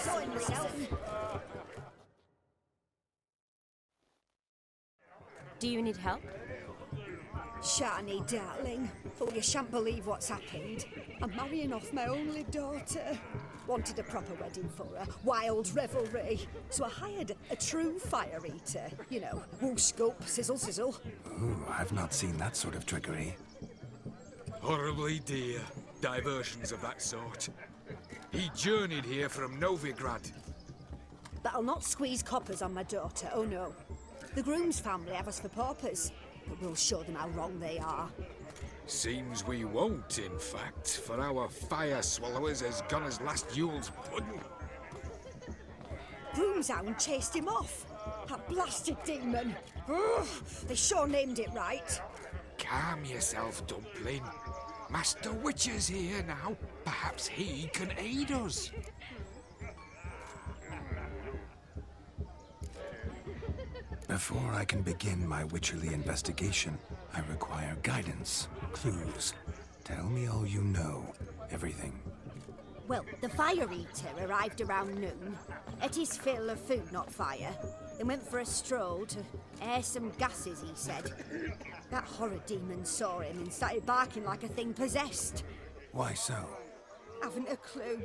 enjoying myself. Do you need help? Shani, darling. Oh, you shan't believe what's happened. I'm marrying off my only daughter. Wanted a proper wedding for her, wild revelry. So I hired a true fire eater. You know, whoosh, scoop, sizzle, sizzle. Ooh, I've not seen that sort of trickery. Horribly dear diversions of that sort. He journeyed here from Novigrad. But I'll not squeeze coppers on my daughter, oh no. The groom's family have us for paupers, but we'll show them how wrong they are. Seems we won't, in fact, for our fire swallowers as gone as last Yule's pudding. Groom's hound chased him off. That blasted demon. Ugh, they sure named it right. Calm yourself, Dumpling. Master Witcher's here now. Perhaps he can aid us. Before I can begin my witcherly investigation, I require guidance, clues. Tell me all you know, everything. Well, the fire eater arrived around noon, ate his fill of food, not fire, then went for a stroll to air some gases, he said. That horror demon saw him and started barking like a thing possessed. Why so? Haven't a clue.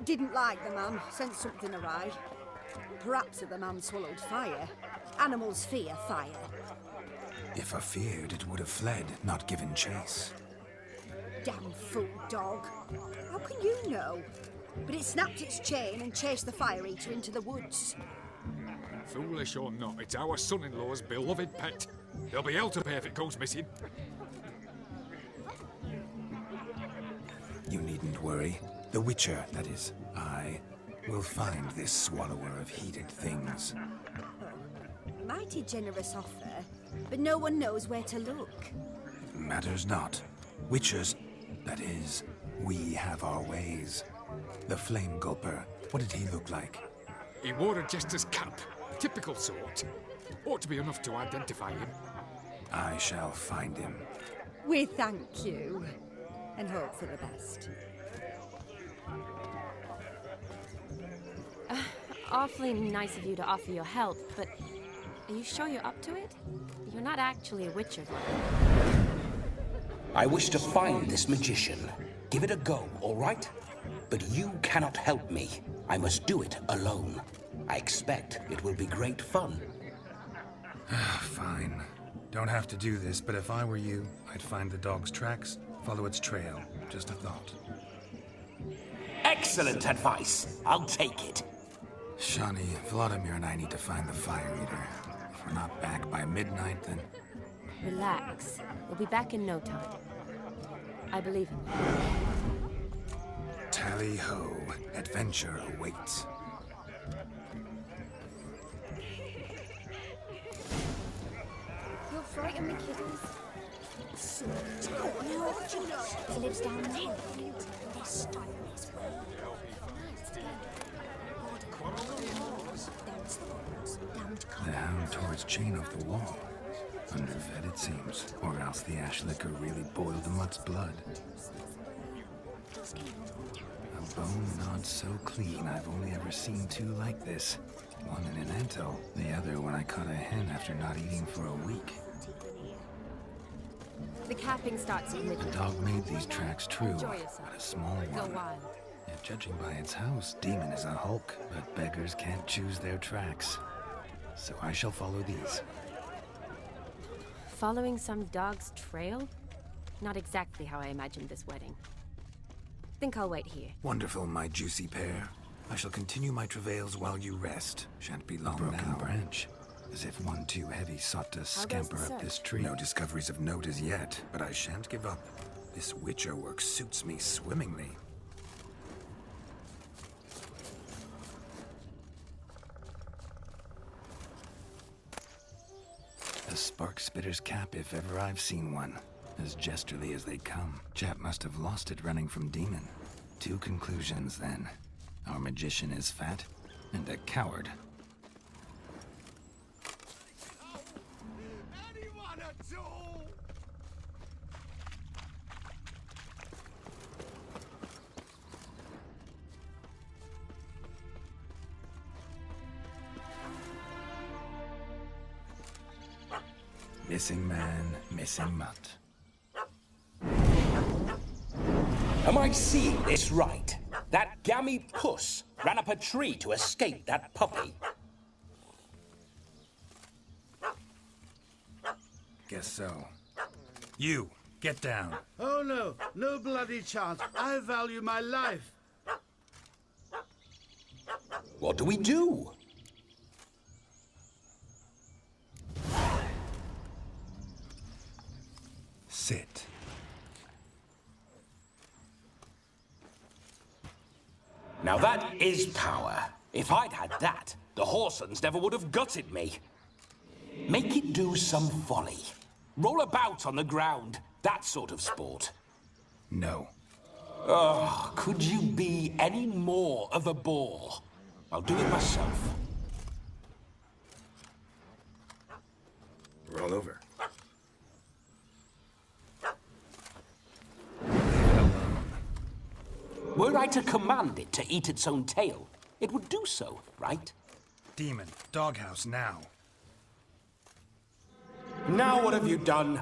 Didn't like the man, sensed something awry. Perhaps the man swallowed fire. Animals fear fire. If I feared, it would have fled, not given chase. Damn fool dog. How can you know? But it snapped its chain and chased the fire eater into the woods. Foolish or not, it's our son-in-law's beloved pet. There'll be hell to pay if it goes missing. You needn't worry. The Witcher, that is, I, will find this swallower of heated things. Mighty generous offer, but no one knows where to look. Matters not. Witchers, that is, we have our ways. The Flame Gulper, what did he look like? He wore a jester's cap. Typical sort. Ought to be enough to identify him. I shall find him. We thank you, and hope for the best. Awfully nice of you to offer your help, but are you sure you're up to it? You're not actually a witcher, though. I wish to find this magician. Give it a go, all right? But you cannot help me. I must do it alone. I expect it will be great fun. Fine. Don't have to do this, but if I were you, I'd find the dog's tracks, follow its trail. Just a thought. Excellent advice. I'll take it. Shani, Vladimir and I need to find the fire eater. If we're not back by midnight, then... Relax. We'll be back in no time. I believe in you. Tally-ho. Adventure awaits. You'll frighten the kittens. He lives down there. This style is The hound tore its chain off the wall. Underfed, it seems. Or else the ash liquor really boiled the mutt's blood. A bone gnawed so clean, I've only ever seen two like this. One in an antle, the other when I caught a hen after not eating for a week. The capping starts at The midnight. dog made these tracks true, Enjoy yourself. but a small Go one. wild. Yet judging by its house, Demon is a hulk, but beggars can't choose their tracks. So I shall follow these. Following some dog's trail? Not exactly how I imagined this wedding. Think I'll wait here. Wonderful, my juicy pair. I shall continue my travails while you rest. Shan't be long now. A broken branch. As if one too heavy sought to scamper the up this search? tree. No discoveries of note as yet, but I shan't give up. This witcher work suits me swimmingly. A spark spitter's cap if ever I've seen one. As jesterly as they come. Chap must have lost it running from Demon. Two conclusions then. Our magician is fat, and a coward. Anyone at all? Missing man, missing mutt. Am I seeing this right? That gammy puss ran up a tree to escape that puppy. Guess so. You, get down. Oh no, no bloody chance. I value my life. What do we do? Sit. Now that is power. If I'd had that, the Horsons never would have gutted me. Make it do some folly. Roll about on the ground. That sort of sport. No. Oh, could you be any more of a bore? I'll do it myself. Roll over. Were I to command it to eat its own tail, it would do so, right? Demon, doghouse now. Now what have you done?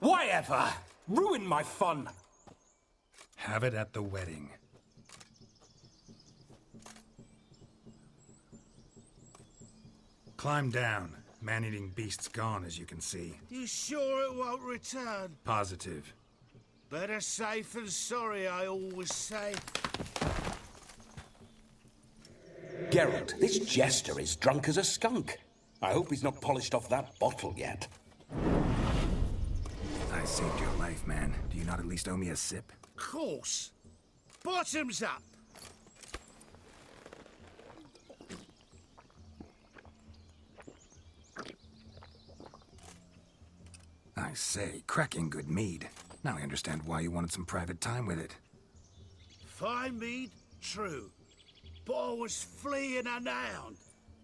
Why ever? Ruin my fun. Have it at the wedding. Climb down. Man-eating beast's gone, as you can see. You sure it won't return? Positive. Better safe than sorry, I always say. Geralt, this jester is drunk as a skunk. I hope he's not polished off that bottle yet. I saved your life, man. Do you not at least owe me a sip? Course. Bottoms up. I say, cracking good mead. Now I understand why you wanted some private time with it. Fine mead, true. But I was fleeing a hound.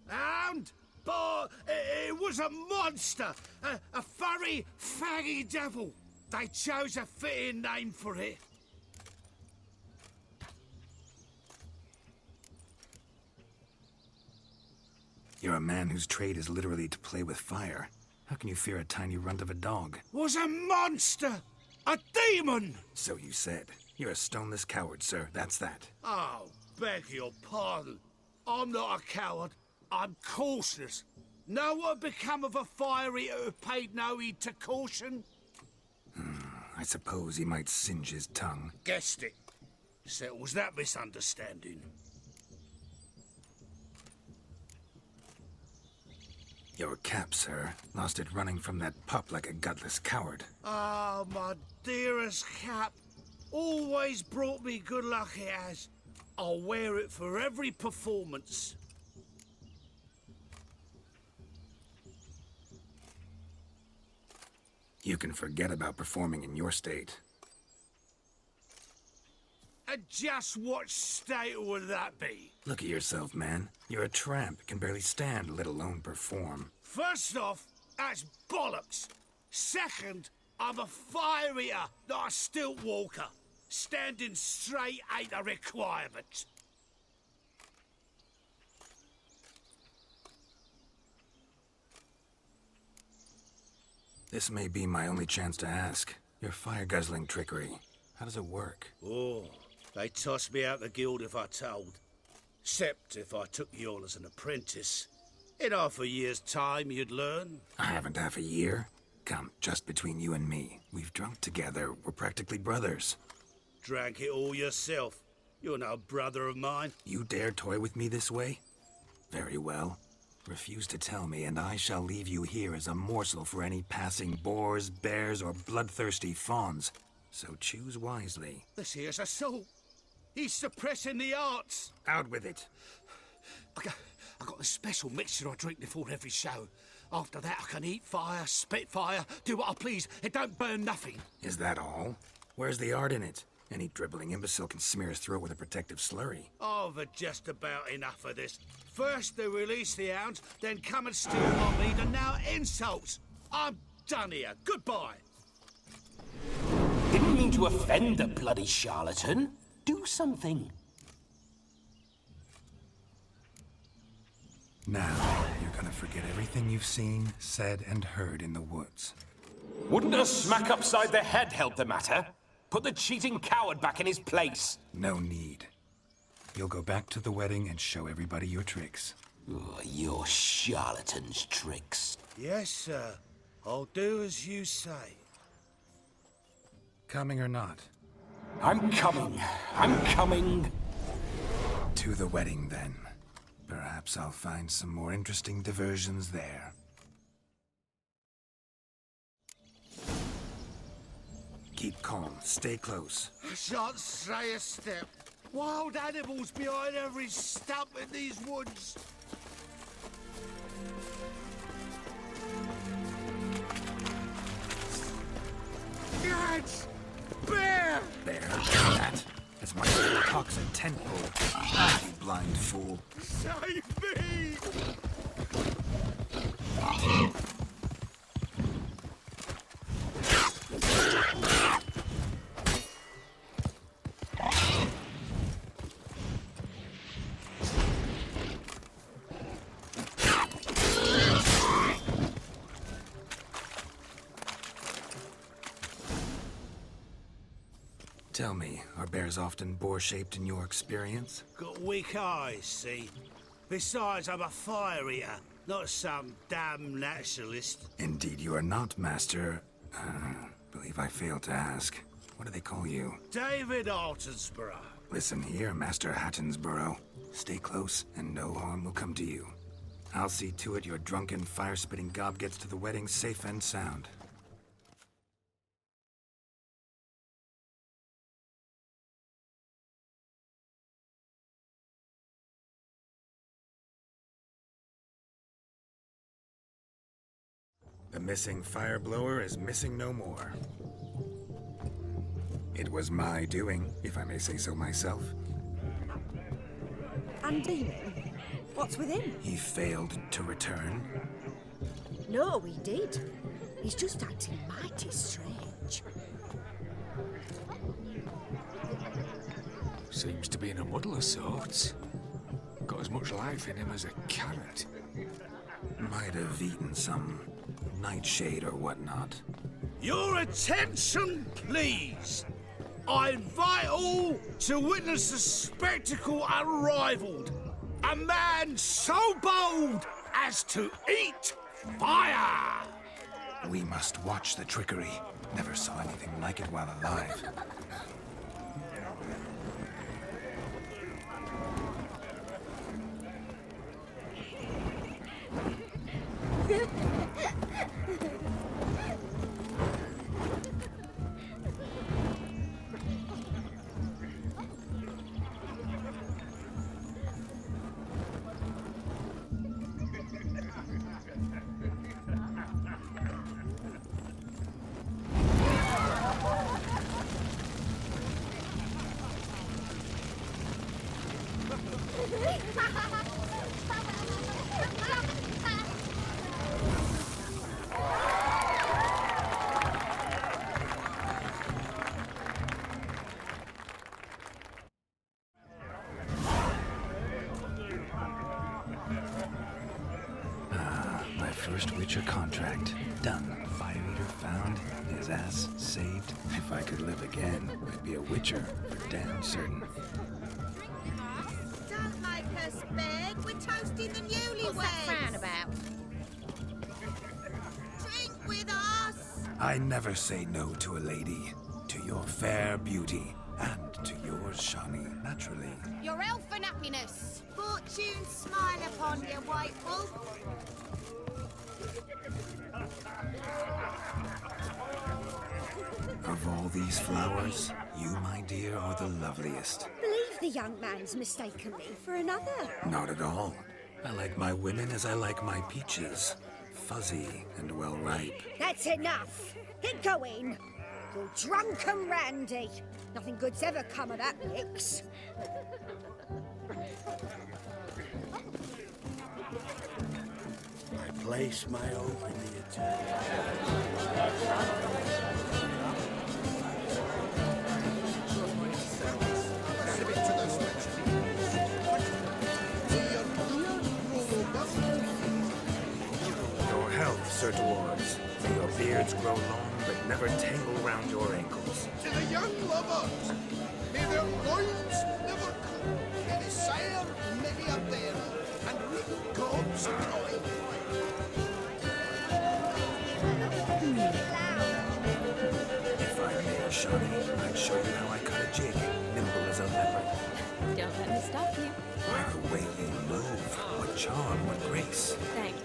Hound? But it was a monster. A furry, faggy devil. They chose a fitting name for it. You're a man whose trade is literally to play with fire. How can you fear a tiny runt of a dog? Was a monster! A demon! So you said. You're a stoneless coward, sir. That's that. Oh, beg your pardon. I'm not a coward. I'm cautious. Know what become of a fire eater who paid no heed to caution? I suppose he might singe his tongue. Guessed it. Settles that misunderstanding. Your cap, sir. Lost it running from that pup like a gutless coward. Ah, my dearest cap. Always brought me good luck it has. I'll wear it for every performance. You can forget about performing in your state. And just what state would that be? Look at yourself, man. You're a tramp, can barely stand, let alone perform. First off, that's bollocks. Second, I'm a fire eater, not a stilt walker. Standing straight ain't a requirement. This may be my only chance to ask. Your fire-guzzling trickery, how does it work? Oh, they tossed me out the guild if I told. Except if I took you on as an apprentice. In half a year's time, you'd learn. I haven't half a year. Come, just between you and me. We've drunk together. We're practically brothers. Drank it all yourself. You're no brother of mine. You dare toy with me this way? Very well. Refuse to tell me, and I shall leave you here as a morsel for any passing boars, bears, or bloodthirsty fawns. So choose wisely. This here's assault. He's suppressing the arts. Out with it. I got a special mixture I drink before every show. After that, I can eat fire, spit fire, do what I please. It don't burn nothing. Is that all? Where's the art in it? Any dribbling imbecile can smear his throat with a protective slurry. I've had just about enough of this. First they release the hounds, then come and steal my meat, and now insults. I'm done here. Goodbye. Didn't mean to offend the bloody charlatan. Do something. Now, you Gonna forget everything you've seen, said, and heard in the woods. Wouldn't a smack upside the head help the matter? Put the cheating coward back in his place. No need. You'll go back to the wedding and show everybody your tricks. Oh, your charlatan's tricks. Yes, sir. I'll do as you say. Coming or not? I'm coming. I'm coming. To the wedding, then. Perhaps I'll find some more interesting diversions there. Keep calm. Stay close. I shan't stray a step. Wild animals behind every stump in these woods. Guys! Bear! There. That. As much as it talks a tentpole. You blind fool. Save me! Tell me, are bears often boar-shaped in your experience? Got weak eyes, see? Besides, I'm a fire eater, not some damn naturalist. Indeed you are not, Master... believe I failed to ask. What do they call you? David Altonsborough. Listen here, Master Hattonsborough. Stay close, and no harm will come to you. I'll see to it your drunken, fire-spitting gob gets to the wedding safe and sound. The missing fire blower is missing no more. It was my doing, if I may say so myself. And Demon? What's with him? He failed to return. No, he did. He's just acting mighty strange. Seems to be in a muddle of sorts. Got as much life in him as a carrot. Might have eaten some nightshade or whatnot. Your attention, please. I invite all to witness a spectacle unrivaled. A man so bold as to eat fire! We must watch the trickery. Never saw anything like it while alive. First Witcher contract. Done. Fire Eater found. His ass saved. If I could live again, I'd be a Witcher, for damn certain. Don't make us beg. We're toasting the newlyweds. What's that frown about? Drink with us. I never say no to a lady. To your fair beauty. And to yours, Shani, naturally. Your elfin happiness. Fortune smile upon you, white wolf. Of all these flowers, you, my dear, are the loveliest. Believe the young man's mistaken me for another. Not at all. I like my women as I like my peaches. Fuzzy and well ripe. That's enough. Get going. You're drunk and randy. Nothing good's ever come of that mix. My place may open the eternal. Sir Dwarves. May your beards grow long, but never tangle round your ankles. To the young lovers, may their loins never cool. May they sire many a bear, and reap God's joy. If I may, Shawnee, I'd show you how I cut a jig, nimble as a leopard. Don't let me stop you. By the way they move, what charm, what grace. Thanks.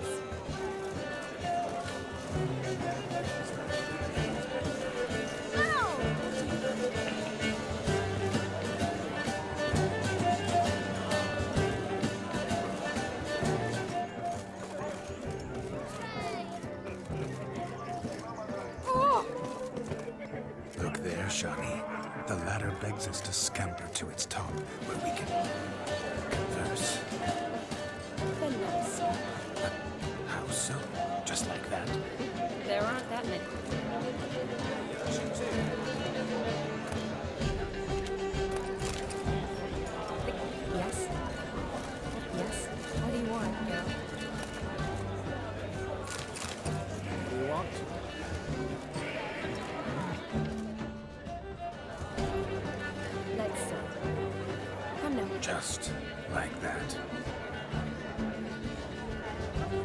Look there, Shawnee. The ladder begs us to scamper to its top, where we can converse. Then nice. How so? Just like that? There aren't that many. Yes? Yes? What do you want, Geralt? What? Let's come now. Just like that.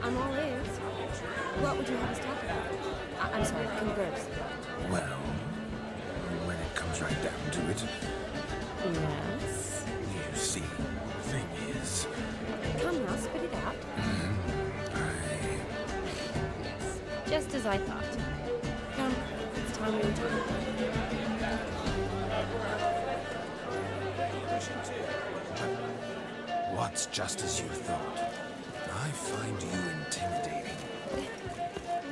I'm all ears. What would you have us talk about? I'm sorry, converse. Well, when it comes right down to it, Yes? you see, thing is, Come now, spit it out. Just as I thought. Come, it's time we were talking. What's just as you thought? I find you intimidating.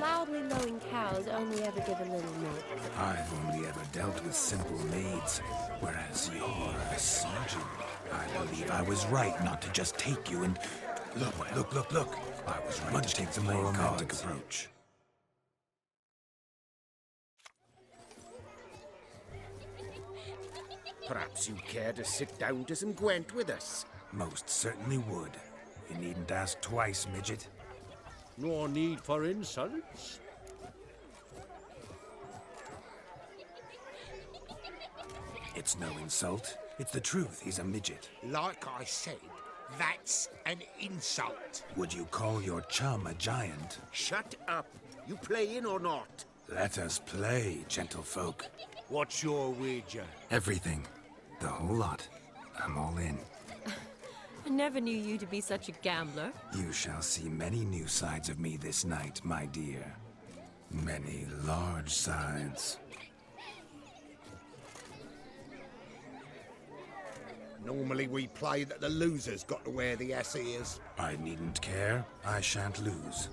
Loudly lowing cows only ever give a little milk. I've only ever dealt with simple maids, whereas you're a sergeant. I believe I was right not to just take you and... Look. I was right to take the more romantic approach. Perhaps you'd care to sit down to some Gwent with us. Most certainly would. You needn't ask twice, midget. No need for insults. It's no insult. It's the truth. He's a midget. Like I said, that's an insult. Would you call your chum a giant? Shut up. You playing or not? Let us play, gentlefolk. What's your wager? Everything. The whole lot. I'm all in. I never knew you to be such a gambler. You shall see many new sides of me this night, my dear. Many large sides. Normally we play that the loser's got to wear the ass ears. I needn't care. I shan't lose.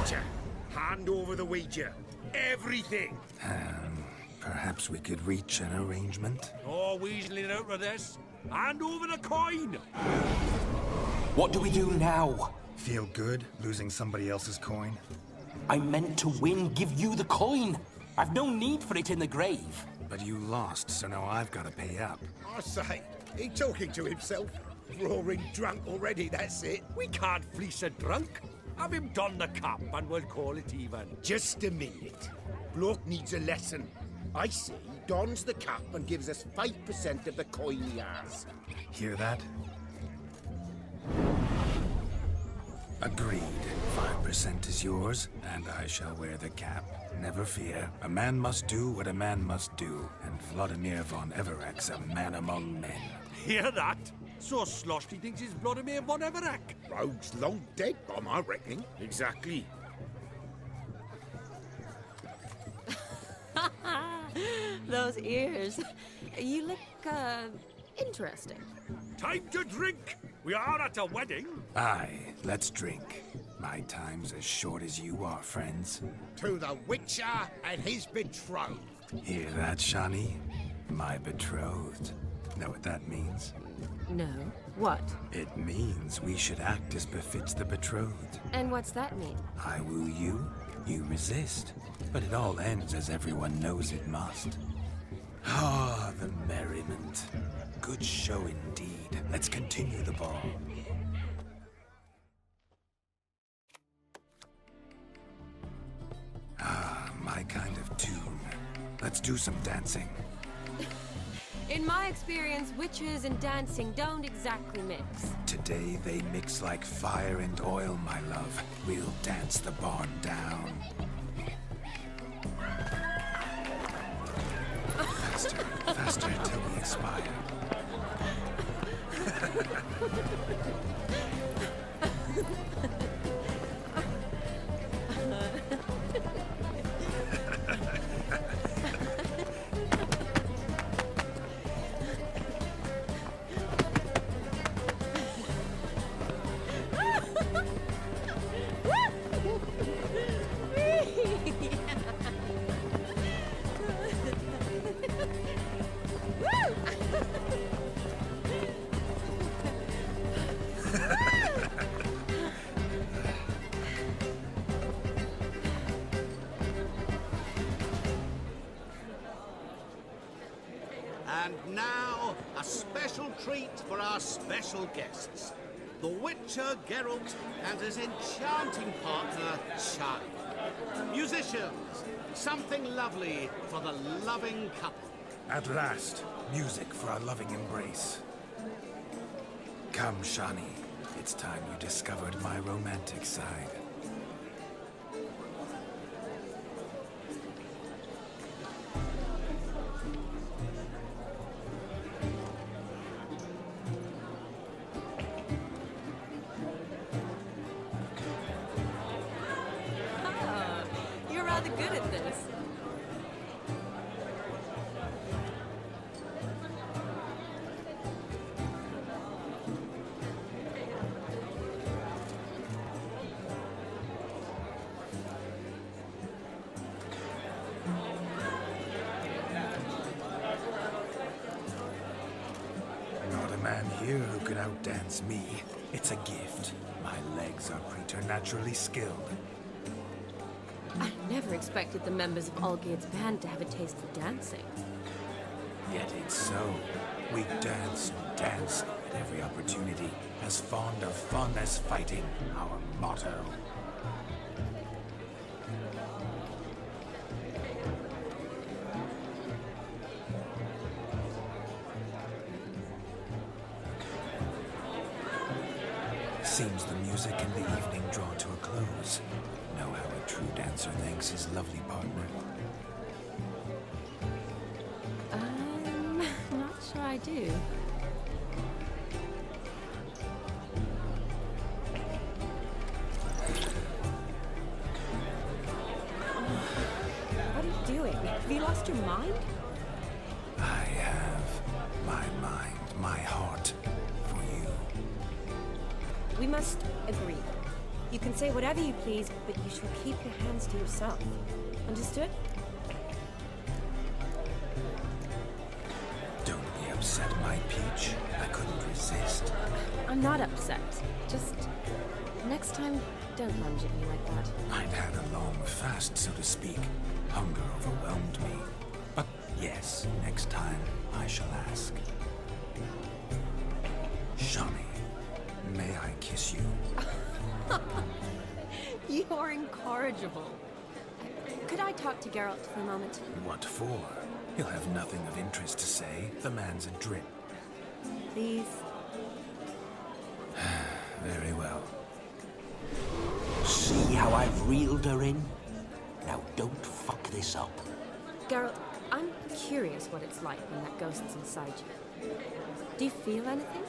Witcher, hand over the wager. Everything. Perhaps we could reach an arrangement? No weaseling out of this. Hand over the coin. What do we do now? Feel good losing somebody else's coin? I meant to win, give you the coin. I've no need for it in the grave. But you lost, so now I've got to pay up. I say, he talking to himself. Roaring drunk already, that's it. We can't fleece a drunk. Have him don the cup and we'll call it even. Just a minute. Bloke needs a lesson. I say he dons the cup and gives us 5% of the coin he has. Hear that? Agreed. 5% is yours, and I shall wear the cap. Never fear. A man must do what a man must do, and Vladimir von Everek's a man among men. Hear that? So sloshed he thinks he's Vladimir von Everek. Rogue's long dead, Bom, I reckon. Exactly. Those ears. You look, interesting. Time to drink! We are at a wedding. Aye, let's drink. My time's as short as you are, friends. To the Witcher and his betrothed. Hear that, Shani? My betrothed. Know what that means? No. What? It means we should act as befits the betrothed. And what's that mean? I woo you, you resist. But it all ends as everyone knows it must. Ah, the merriment. Good show indeed. Let's continue the ball. Ah, my kind of tune. Let's do some dancing. In my experience, witches and dancing don't exactly mix. Today they mix like fire and oil, my love. We'll dance the barn down. Faster, faster till we expire. And now, a special treat for our special guests. The Witcher Geralt and his enchanting partner, Ciri. Musicians, something lovely for the loving couple. At last, music for our loving embrace. Come, Shani. It's time you discovered my romantic side. You're rather good at this. Not a man here who could outdance me. It's a gift. My legs are preternaturally skilled. I never expected the members of Olgierd's band to have a taste for dancing. Yet it's so. We dance and dance at every opportunity. As fond of fun as fighting, our motto. Seems the music and the evening draw to a close. Know how a true dancer thanks his lovely partner. I'm not sure I do. What are you doing? Have you lost your mind? I have my mind, my heart for you. We must agree. You can say whatever you please, but you shall keep your hands to yourself. Understood? Don't be upset, my peach. I couldn't resist. I'm not upset. Just... next time, don't lunge at me like that. I've had a long fast, so to speak. Hunger overwhelmed me. But yes, next time I shall ask. Shani, may I kiss you? You're incorrigible. Could I talk to Geralt for a moment? What for? He'll have nothing of interest to say. The man's a drip. Please? Very well. See how I've reeled her in? Now don't fuck this up. Geralt, I'm curious what it's like when that ghost's inside you. Do you feel anything?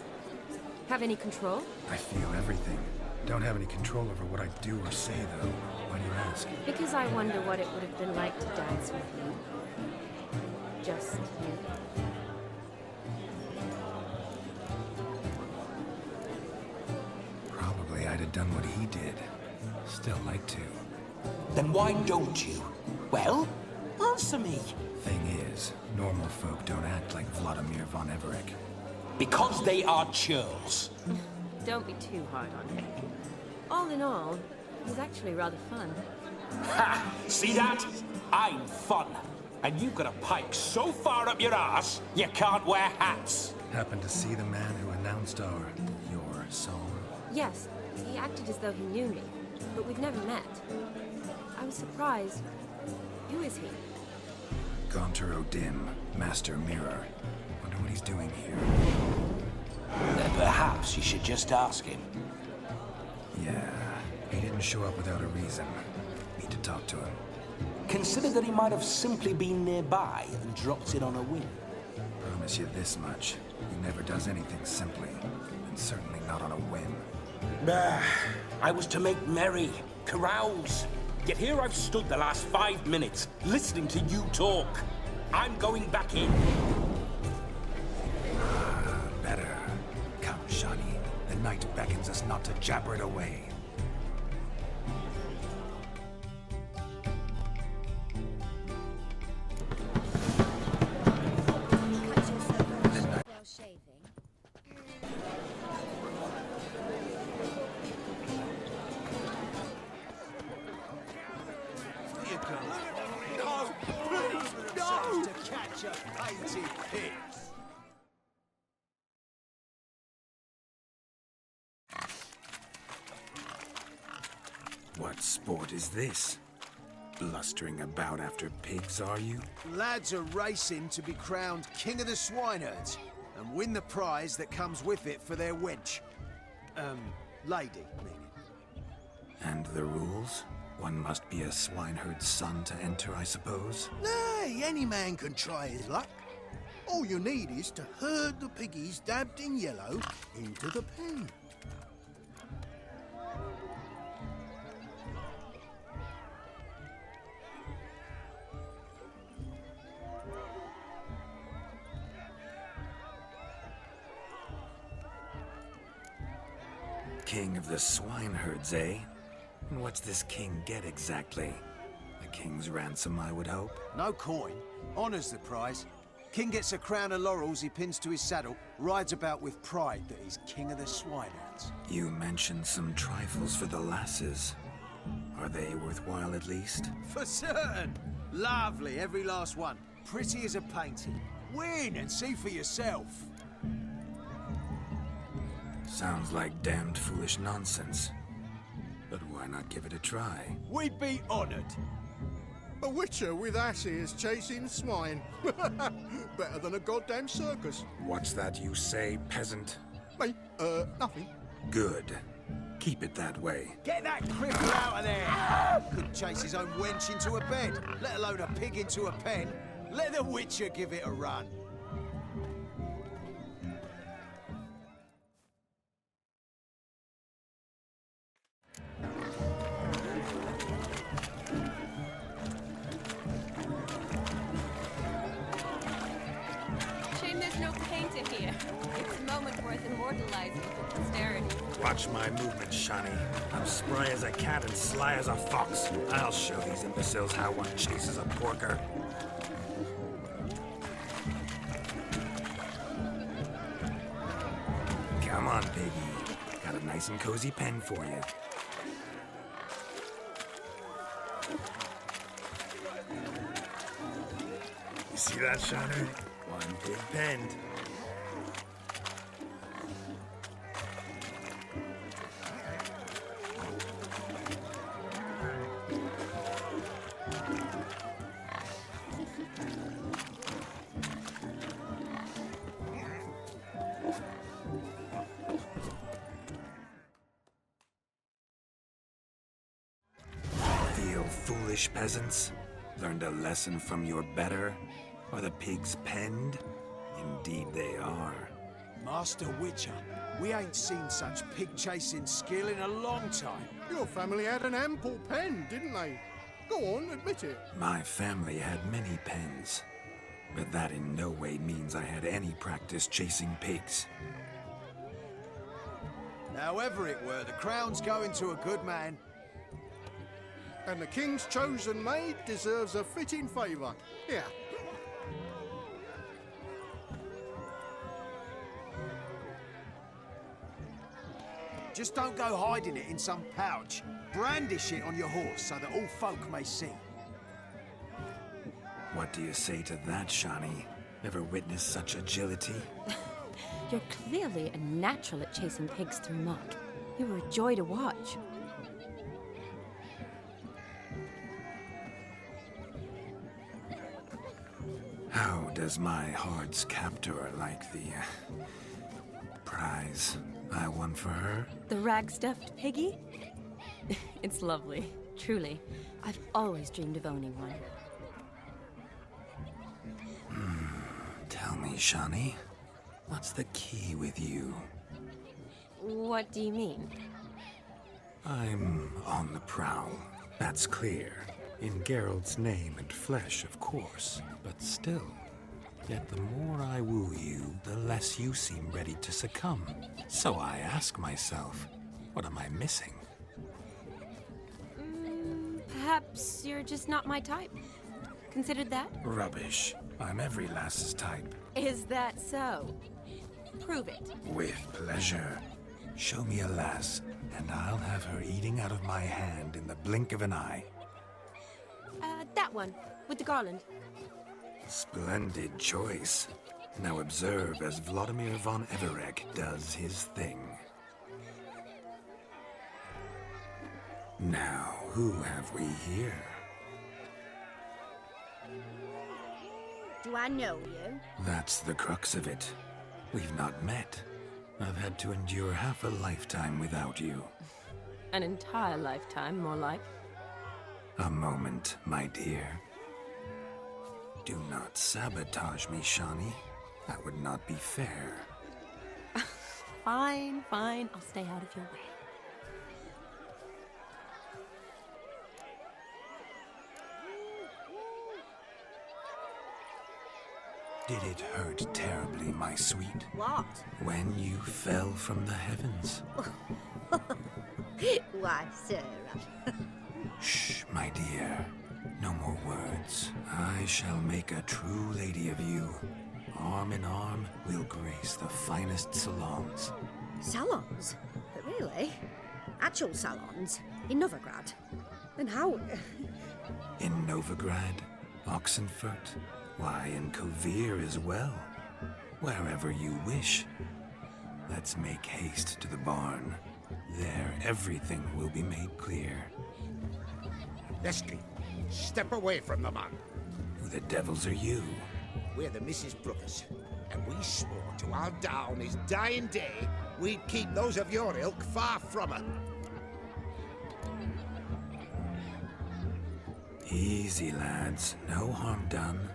Have any control? I feel everything. Don't have any control over what I do or say, though. Why do you ask? Because I wonder what it would have been like to dance with you. Just you. Probably I'd have done what he did. Still like to. Then why don't you? Well, answer me. Thing is, normal folk don't act like Vladimir von Everett. Because they are churls. Don't be too hard on him. All in all, he's actually rather fun. Ha! See that? I'm fun. And you've got a pike so far up your ass, you can't wear hats. Happened to see the man who announced your song? Yes, he acted as though he knew me, but we've never met. I was surprised. Who is he? Gaunter O'Dim, Master Mirror. Wonder what he's doing here. Then perhaps you should just ask him. Yeah, he didn't show up without a reason. Need to talk to him. Consider that he might have simply been nearby and dropped in on a whim. Promise you this much. He never does anything simply, and certainly not on a whim. I was to make merry, carouse. Yet here I've stood the last 5 minutes, listening to you talk. I'm going back in. Better. Come, Shani. The night beckons us not to jabber it away. Well, shaving. To catch a painted pig. What sport is this? Blustering about after pigs, are you? Lads are racing to be crowned King of the Swineherds and win the prize that comes with it for their wench. Lady, meaning. And the rules? One must be a swineherd's son to enter, I suppose? Nay, any man can try his luck. All you need is to herd the piggies dabbed in yellow into the pen. King of the swineherds, eh? And what's this king get exactly? A king's ransom, I would hope? No coin. Honours the prize. King gets a crown of laurels he pins to his saddle, rides about with pride that he's king of the swineherds. You mentioned some trifles for the lasses. Are they worthwhile at least? For certain. Lovely, every last one. Pretty as a painting. Win and see for yourself. Sounds like damned foolish nonsense. But why not give it a try? We'd be honoured. A witcher with asses chasing swine. Better than a goddamn circus. What's that you say, peasant? Me? Nothing. Good. Keep it that way. Get that cripple out of there! Couldn't chase his own wench into a bed, let alone a pig into a pen. Let the witcher give it a run. Shame there's no painter here. It's a moment worth immortalizing for posterity. Watch my movements, Shani. I'm spry as a cat and sly as a fox. I'll show these imbeciles how one chases a porker. Come on, baby. Got a nice and cozy pen for you. You see that, Shani? One big pen. Foolish peasants, learned a lesson from your better? Are the pigs penned? Indeed they are. Master Witcher, we ain't seen such pig-chasing skill in a long time. Your family had an ample pen, didn't they? Go on, admit it. My family had many pens, but that in no way means I had any practice chasing pigs. However it were, the crown's going to a good man. And the king's chosen maid deserves a fitting favour. Here. Just don't go hiding it in some pouch. Brandish it on your horse so that all folk may see. What do you say to that, Shani? Ever witnessed such agility? You're clearly a natural at chasing pigs through muck. You were a joy to watch. How does my heart's captor like the prize I won for her? The rag-stuffed piggy? It's lovely, truly. I've always dreamed of owning one. Tell me, Shani, what's the key with you? What do you mean? I'm on the prowl, that's clear. In Geralt's name and flesh, of course, but still. Yet the more I woo you, the less you seem ready to succumb. So I ask myself, what am I missing? Perhaps you're just not my type. Considered that? Rubbish. I'm every lass's type. Is that so? Prove it. With pleasure. Show me a lass, and I'll have her eating out of my hand in the blink of an eye. That one, with the garland. Splendid choice. Now observe as Vladimir von Everek does his thing. Now, who have we here? Do I know you? That's the crux of it. We've not met. I've had to endure half a lifetime without you. An entire lifetime, more like. A moment, my dear. Do not sabotage me, Shani. That would not be fair. Fine, fine. I'll stay out of your way. Did it hurt terribly, my sweet? What? When you fell from the heavens? Why, Sarah. Shh, my dear. No more words. I shall make a true lady of you. Arm in arm, we'll grace the finest salons. Salons? But really? Actual salons? In Novigrad? And how? In Novigrad, Oxenfurt, why, in Kovir as well. Wherever you wish. Let's make haste to the barn. There, everything will be made clear. Leslie, step away from the man. Who the devils are you? We're the Mrs. Brothers, and we swore to our down his dying day we'd keep those of your ilk far from her. Easy, lads. No harm done.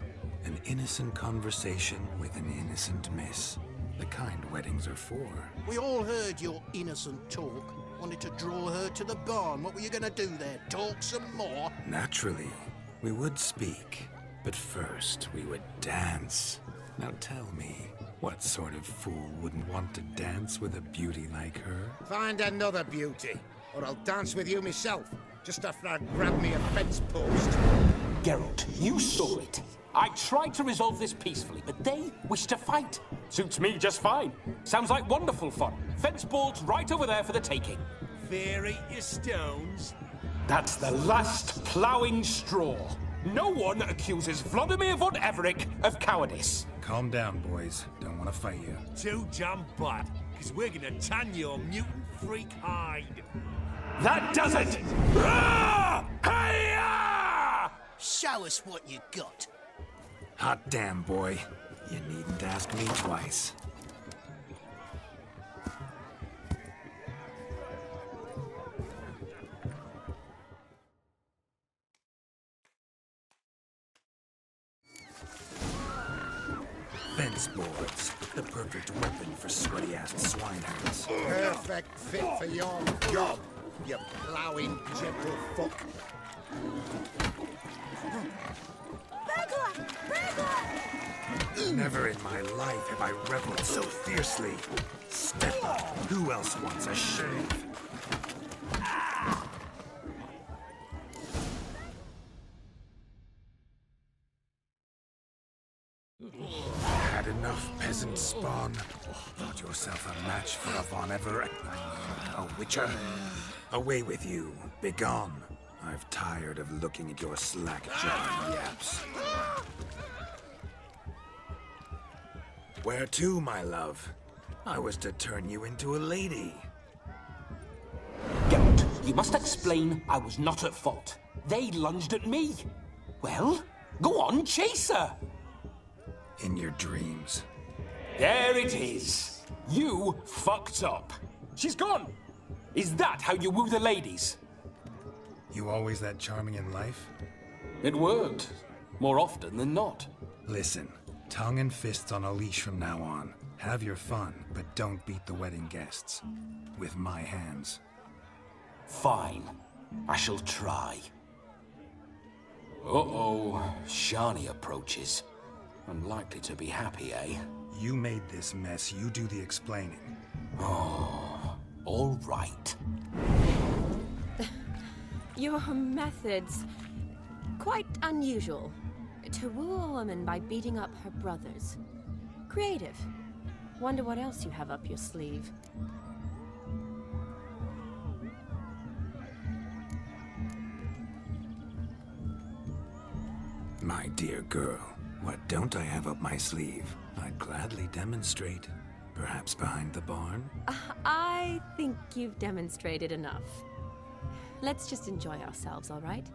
An innocent conversation with an innocent miss. The kind weddings are for. We all heard your innocent talk. Wanted to draw her to the barn. What were you gonna do there? Talk some more? Naturally. We would speak. But first, we would dance. Now tell me, What sort of fool wouldn't want to dance with a beauty like her? Find another beauty, or I'll dance with you myself, just after I grab me a fence post. Geralt, you saw it. I tried to resolve this peacefully, but they wish to fight. Suits me just fine. Sounds like wonderful fun. Fence boards right over there for the taking. Fear eat your stones. That's the last ploughing straw. No one accuses Vladimir von Everett of cowardice. Calm down, boys. Don't want to fight you. Too damn bad, because we're gonna tan your mutant freak hide. That does it! Ah! Hi-ya! Show us what you got. Hot damn, boy. You needn't ask me twice. Fence boards. The perfect weapon for sweaty-ass swineherds. Perfect fit for your job, you ploughing gentlefolk. Burglar! Burglar! Never in my life have I reveled so fiercely. Step up. Who else wants a shave? Had enough peasant spawn? Thought yourself a match for a Von Everett? A witcher? Away with you. Begone. I've tired of looking at your slack-jawed yaps. Where to, my love? I was to turn you into a lady. Geralt, you must explain I was not at fault. They lunged at me. Well, go on, chase her. In your dreams. There it is. You fucked up. She's gone. Is that how you woo the ladies? You always that charming in life? It worked. More often than not. Listen, tongue and fists on a leash from now on. Have your fun, but don't beat the wedding guests. With my hands. Fine. I shall try. Uh-oh. Shani approaches. Unlikely to be happy, eh? You made this mess. You do the explaining. Oh, all right. Your methods... quite unusual. To woo a woman by beating up her brothers. Creative. Wonder what else you have up your sleeve. My dear girl, what don't I have up my sleeve? I'd gladly demonstrate. Perhaps behind the barn? I think you've demonstrated enough. Let's just enjoy ourselves, all right?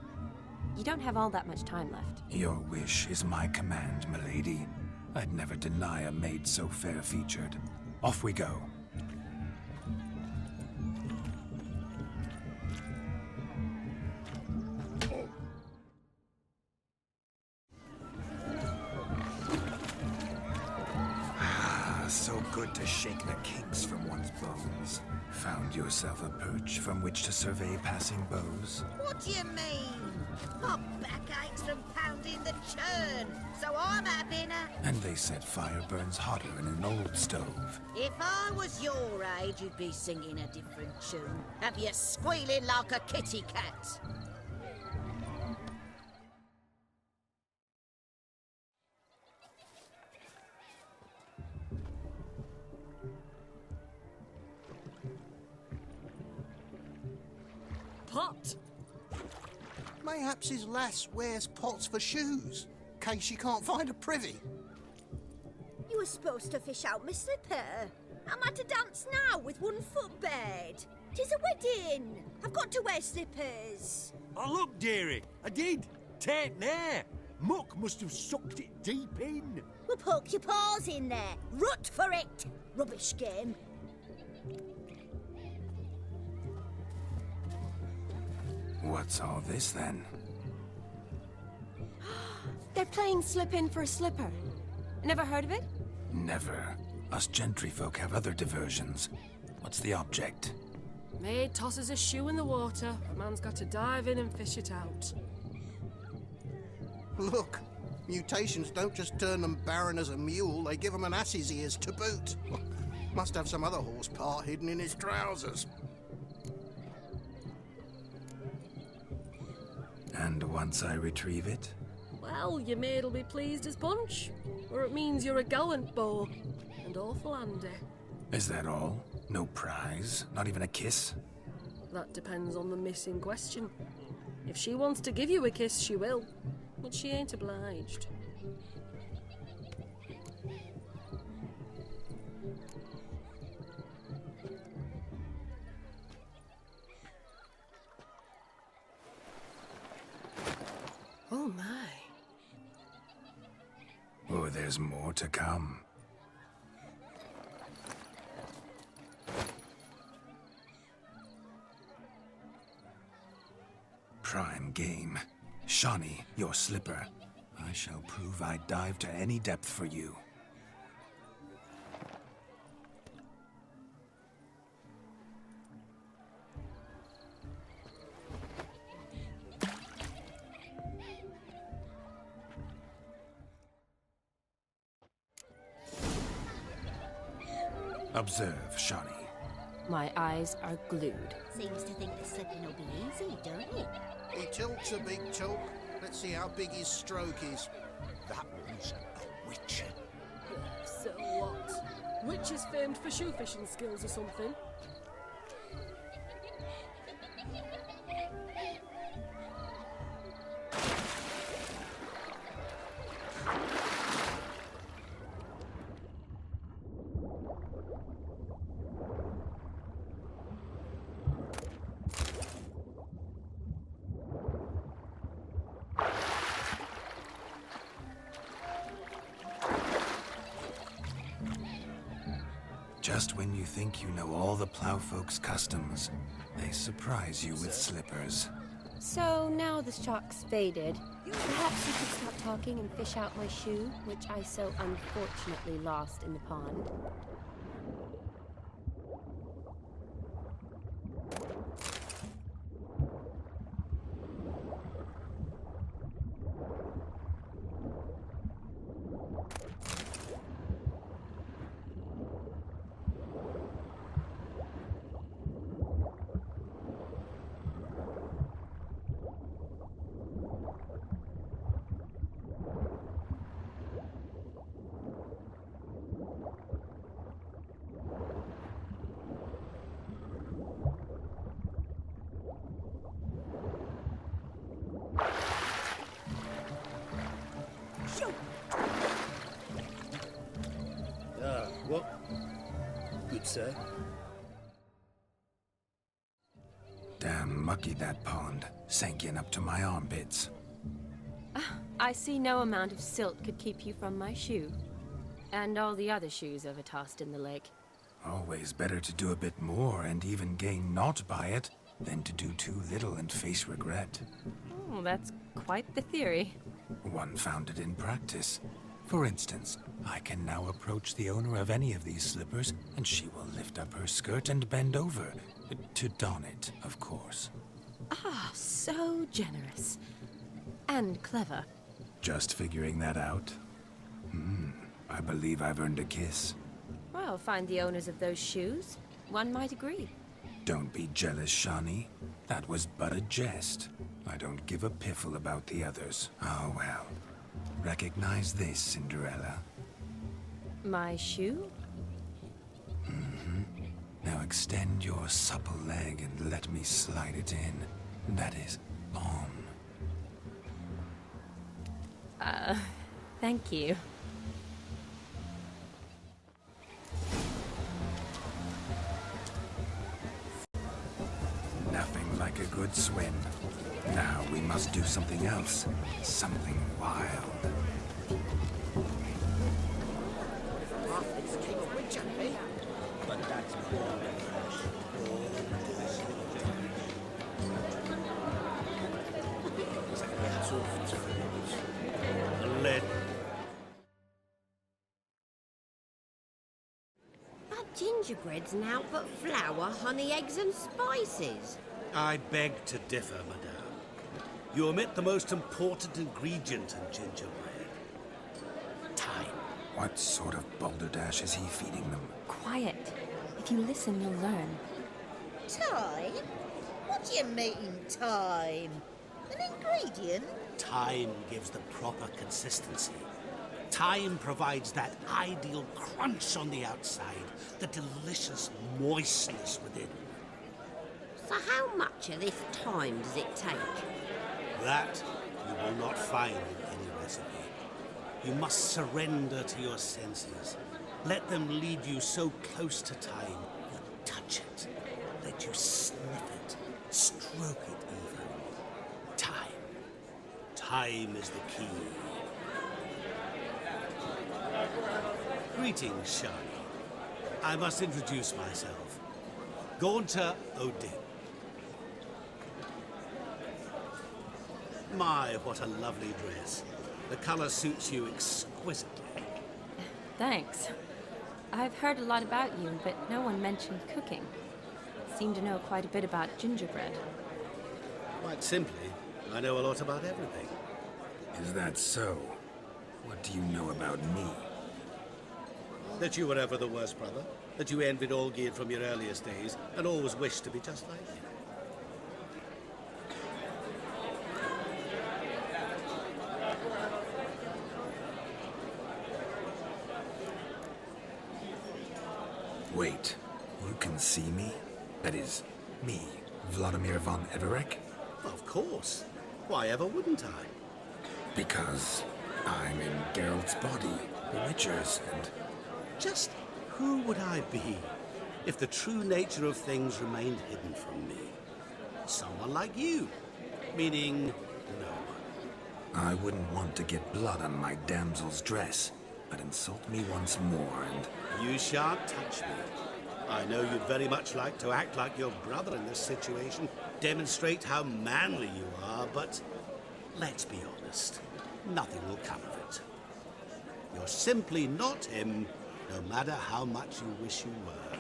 You don't have all that much time left. Your wish is my command, milady. I'd never deny a maid so fair-featured. Off we go. So good to shake the kinks from one's bones. Found yourself a perch from which to survey passing beaux? What do you mean? My back aches from pounding the churn, so I'm having a... And they said fire burns hotter in an old stove. If I was your age, you'd be singing a different tune. Have you squealing like a kitty cat? Pot! Mayhaps his lass wears pots for shoes, case she can't find a privy. You were supposed to fish out my slipper. I'm at a dance now with one foot bared. 'Tis a wedding. I've got to wear slippers. Oh, look, dearie, I did. Tain't there. Muck must have sucked it deep in. Well, poke your paws in there. Rut for it. Rubbish game. What's all this, then? They're playing slip-in for a slipper. Never heard of it? Never. Us gentry folk have other diversions. What's the object? Maid tosses a shoe in the water. A man's got to dive in and fish it out. Look, Mutations don't just turn them barren as a mule, they give them an ass's ears to boot. Must have some other horse part hidden in his trousers. And once I retrieve it? Well, your maid'll be pleased as punch. Or it means you're a gallant beau. And awful handy. Is that all? No prize? Not even a kiss? That depends on the miss in question. If she wants to give you a kiss, she will. But she ain't obliged. Oh my. Oh, there's more to come. Prime game. Shawnee, your slipper. I shall prove I dive to any depth for you. Observe, Shawnee. My eyes are glued. Seems to think the slipping will be easy, don't it? He tilts a big tilk. Let's see how big his stroke is. That one's a witcher. So what? Witch is famed for shoe fishing skills or something. Just when you think you know all the plowfolk's customs, they surprise you with slippers. So now the shock's faded. Perhaps you could stop talking and fish out my shoe, which I so unfortunately lost in the pond. What? Good, sir. Damn mucky, that pond. Sank in up to my armpits. I see no amount of silt could keep you from my shoe. And all the other shoes overtossed in the lake. Always better to do a bit more and even gain naught by it than to do too little and face regret. Oh, that's quite the theory. One founded in practice. For instance, I can now approach the owner of any of these slippers, and she will lift up her skirt and bend over. To don it, of course. Ah, so generous. And clever. Just figuring that out? I believe I've earned a kiss. Well, find the owners of those shoes. One might agree. Don't be jealous, Shawnee. That was but a jest. I don't give a piffle about the others. Oh, well. Recognize this, Cinderella. My shoe? Now extend your supple leg and let me slide it in. That is on. Thank you. Nothing like a good swim. Now we must do something else. Something wild. But that's more Lead. Our gingerbread's now but flour, honey, eggs and spices. I beg to differ, madame. You omit the most important ingredient in gingerbread. What sort of balderdash is he feeding them? Quiet. If you listen, you'll learn. Time? What do you mean, time? An ingredient? Time gives the proper consistency. Time provides that ideal crunch on the outside, the delicious moistness within. So how much of this time does it take? That you will not find in any recipe. You must surrender to your senses. Let them lead you so close to time, you touch it. Let you sniff it, stroke it even. Time. Time is the key. Greetings, Shani. I must introduce myself. Gaunter Odin. My, what a lovely dress. The color suits you exquisitely. Thanks. I've heard a lot about you, but no one mentioned cooking. Seem to know quite a bit about gingerbread. Quite simply, I know a lot about everything. Is that so? What do you know about me? That you were ever the worst brother. That you envied Olgierd from your earliest days, and always wished to be just like him. Wait, you can see me? That is, me, Vladimir von Everek? Of course. Why ever wouldn't I? Because I'm in Geralt's body, the Witcher's, and... Just who would I be if the true nature of things remained hidden from me? Someone like you. Meaning, no one. I wouldn't want to get blood on my damsel's dress, but insult me once more and... You shan't touch me. I know you'd very much like to act like your brother in this situation, demonstrate how manly you are, but let's be honest, nothing will come of it. You're simply not him, no matter how much you wish you were.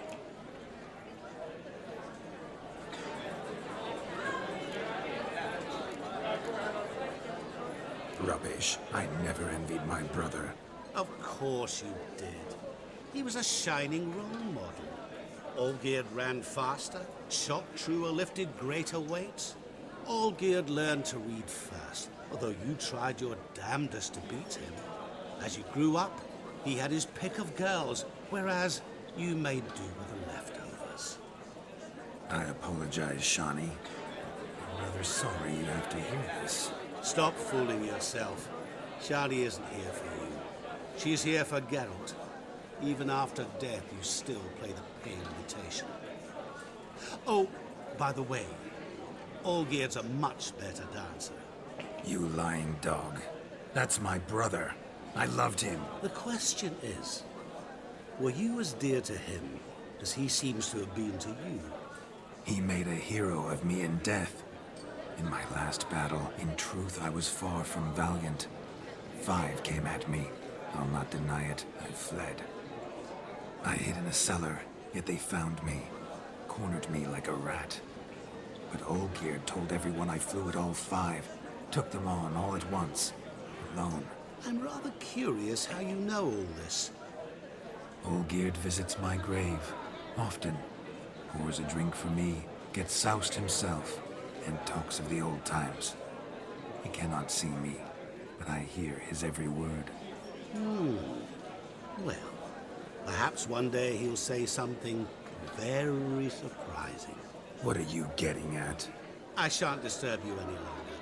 Rubbish. I never envied my brother. Of course you did. He was a shining role model. Olgierd ran faster, shot truer, lifted greater weights. Olgierd learned to read first, although you tried your damnedest to beat him. As you grew up, he had his pick of girls, whereas you made do with the leftovers. I apologize, Shani. I'm rather sorry you have to hear this. Stop fooling yourself. Shani isn't here for you. She's here for Geralt. Even after death, you still play the pale imitation. Oh, by the way, Olgierd's a much better dancer. You lying dog. That's my brother. I loved him. The question is, were you as dear to him as he seems to have been to you? He made a hero of me in death. In my last battle, in truth, I was far from valiant. 5 came at me. I'll not deny it. I fled. I hid in a cellar, yet they found me. Cornered me like a rat. But Olgierd told everyone I flew at all 5. Took them on all at once. Alone. I'm rather curious how you know all this. Olgierd visits my grave. Often. Pours a drink for me. Gets soused himself. And talks of the old times. He cannot see me, but I hear his every word. Well, perhaps one day he'll say something very surprising. What are you getting at? I shan't disturb you any longer.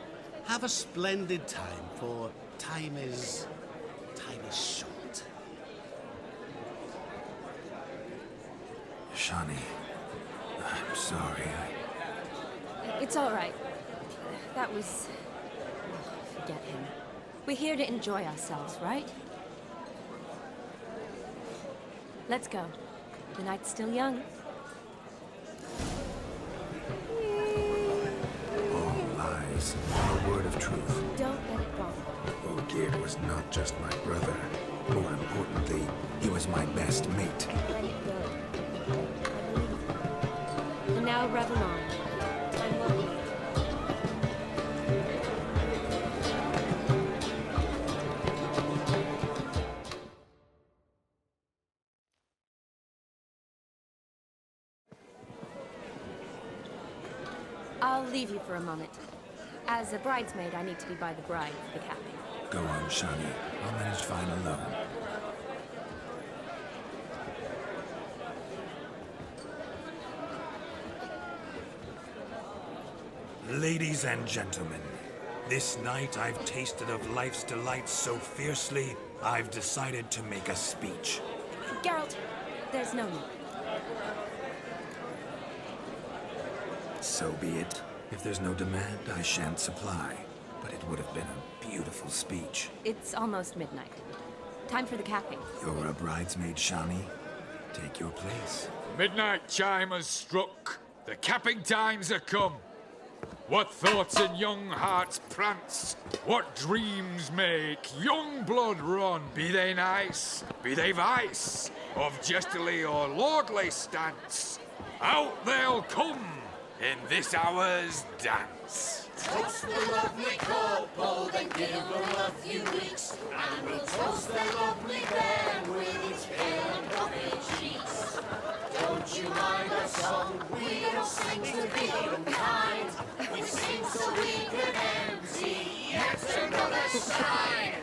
Have a splendid time, for time is short. Shani, I'm sorry. It's all right. That was... oh, forget him. We're here to enjoy ourselves, right? Let's go. The night's still young. All lies. No word of truth. Don't let it bother. Olgierd was not just my brother. More importantly, he was my best mate. Let it go. I believe you. And now revel on. Time will be. I'll leave you for a moment. As a bridesmaid, I need to be by the bride for the capping. Go on, Shani. I'll manage fine alone. Ladies and gentlemen, this night I've tasted of life's delights so fiercely, I've decided to make a speech. Geralt, there's no need. So be it. If there's no demand, I shan't supply. But it would have been a beautiful speech. It's almost midnight. Time for the capping. You're a bridesmaid, Shani. Take your place. Midnight chime has struck. The capping times are come. What thoughts in young hearts prance? What dreams make young blood run? Be they nice, be they vice, of jestily or lordly stance, out they'll come in this hour's dance. Toast the lovely couple, then give them a few weeks, and we'll toast the lovely them with its pale and puffy cheeks. Don't you mind our song? We don't sing to be unkind. We sing so we can empty yet another side.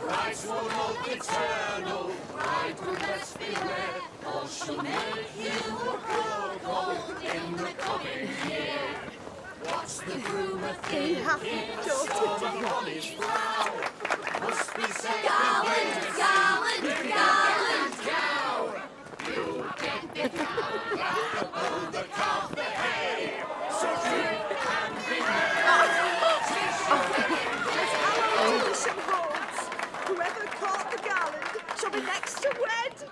Brides will hope eternal, bridegroom let's beware, or she'll make you a poor gold in the coming year. What's the groom a thinking? Storm on his brow. Must be said Garland, garland, garland. cow. You get the cow, oh, the calf, the hay. So drink and be Some horns. Whoever caught the garland shall be next to wed.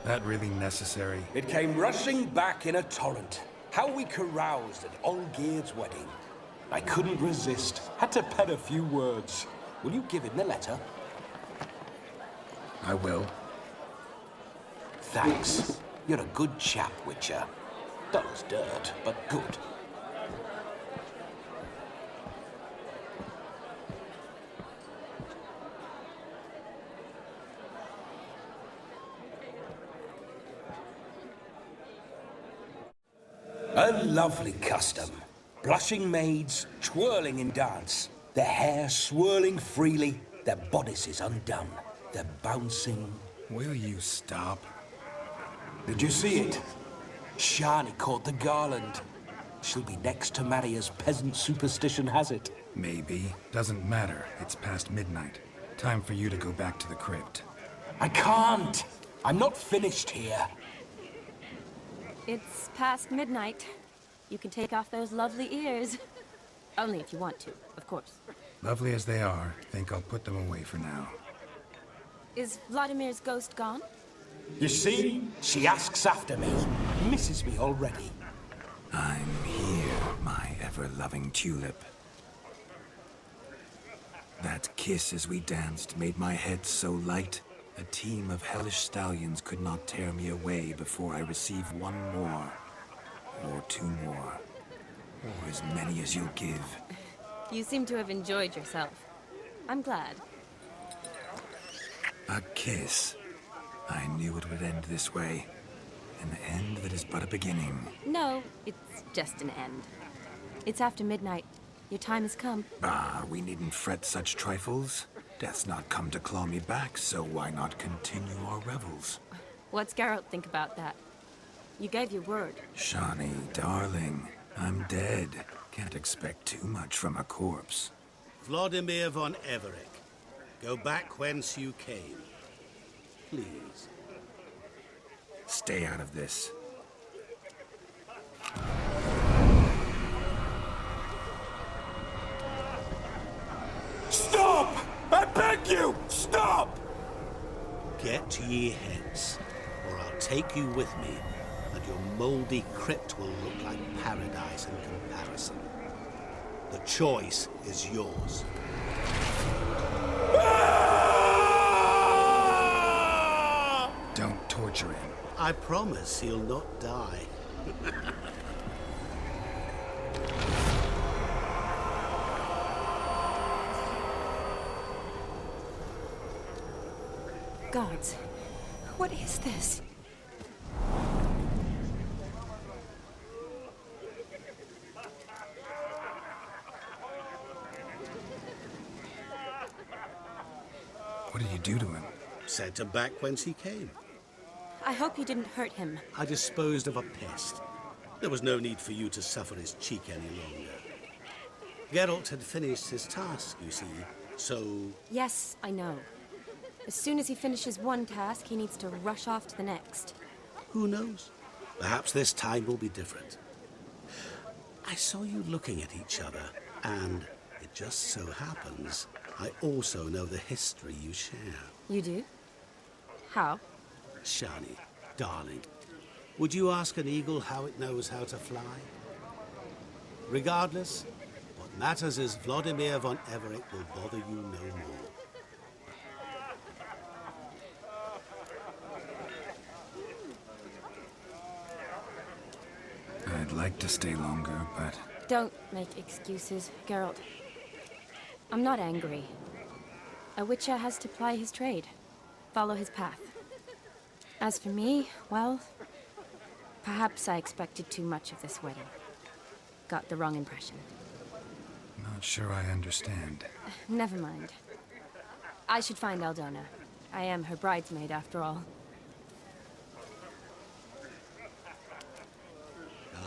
That really necessary? It came rushing back in a torrent. How we caroused at Olgierd's wedding. I couldn't resist. Had to pen a few words. Will you give him the letter? I will. Thanks. You're a good chap, Witcher. Dull as dirt, but good. A lovely custom. Blushing maids, twirling in dance. Their hair swirling freely, their bodices undone. They're bouncing. Will you stop? Did you see it? Shani caught the garland. She'll be next to marry as peasant superstition has it. Maybe. Doesn't matter. It's past midnight. Time for you to go back to the crypt. I can't. I'm not finished here. It's past midnight. You can take off those lovely ears. Only if you want to, of course. Lovely as they are, think I'll put them away for now. Is Vladimir's ghost gone? You see? She asks after me. Misses me already. I'm here, my ever-loving tulip. That kiss as we danced made my head so light. A team of hellish stallions could not tear me away before I receive one more. Or two more. Or as many as you'll give. You seem to have enjoyed yourself. I'm glad. A kiss. I knew it would end this way. An end that is but a beginning. No, it's just an end. It's after midnight. Your time has come. Ah, we needn't fret such trifles. Death's not come to claw me back, so why not continue our revels? What's Geralt think about that? You gave your word. Shani, darling, I'm dead. Can't expect too much from a corpse. Vladimir von Everec, go back whence you came. Please. Stay out of this. Stop! I beg you! Stop! Get ye hence, or I'll take you with me, and your mouldy crypt will look like paradise in comparison. The choice is yours. Don't torture him. I promise he'll not die. Gods, what is this? What did you do to him? Sent him back whence he came. I hope you didn't hurt him. I disposed of a pest. There was no need for you to suffer his cheek any longer. Geralt had finished his task, you see, so... Yes, I know. As soon as he finishes one task, he needs to rush off to the next. Who knows? Perhaps this time will be different. I saw you looking at each other, and it just so happens I also know the history you share. You do? How? Shani, darling, would you ask an eagle how it knows how to fly? Regardless, what matters is Vladimir von Everett will bother you no more. I'd like to stay longer, but... Don't make excuses, Geralt. I'm not angry. A witcher has to ply his trade, follow his path. As for me, well, perhaps I expected too much of this wedding. Got the wrong impression. Not sure I understand. Never mind. I should find Aldona. I am her bridesmaid, after all.